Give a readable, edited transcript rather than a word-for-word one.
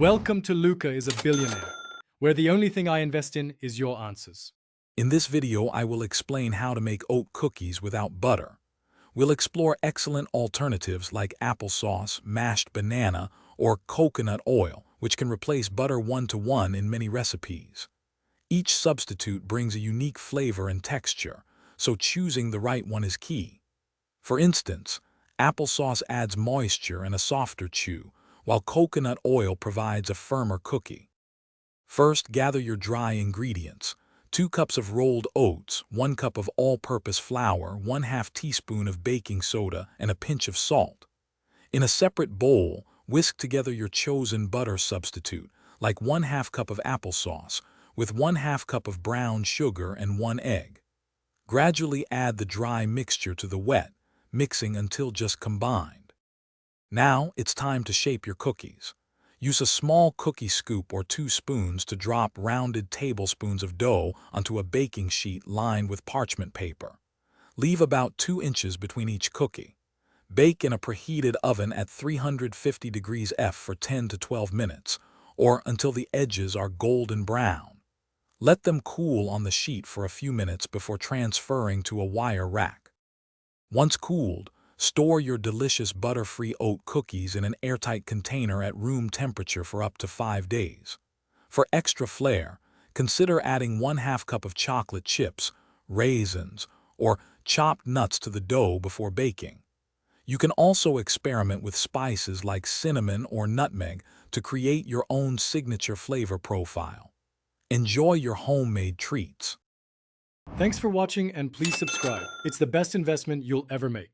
Welcome to Luca is a Billionaire, where the only thing I invest in is your answers. In this video, I will explain how to make oat cookies without butter. We'll explore excellent alternatives like applesauce, mashed banana, or coconut oil, which can replace butter one-to-one in many recipes. Each substitute brings a unique flavor and texture, so choosing the right one is key. For instance, applesauce adds moisture and a softer chew, while coconut oil provides a firmer cookie. First, gather your dry ingredients. 2 cups of rolled oats, 1 cup of all-purpose flour, 1/2 teaspoon of baking soda, and a pinch of salt. In a separate bowl, whisk together your chosen butter substitute, like 1/2 cup of applesauce, with 1/2 cup of brown sugar and 1 egg. Gradually add the dry mixture to the wet, mixing until just combined. Now it's time to shape your cookies. Use a small cookie scoop or 2 spoons to drop rounded tablespoons of dough onto a baking sheet lined with parchment paper. Leave about 2 inches between each cookie. Bake in a preheated oven at 350 degrees F for 10 to 12 minutes, or until the edges are golden brown. Let them cool on the sheet for a few minutes before transferring to a wire rack. Once cooled, store your delicious butter-free oat cookies in an airtight container at room temperature for up to 5 days. For extra flair, consider adding 1/2 cup of chocolate chips, raisins, or chopped nuts to the dough before baking. You can also experiment with spices like cinnamon or nutmeg to create your own signature flavor profile. Enjoy your homemade treats. Thanks for watching and please subscribe. It's the best investment you'll ever make.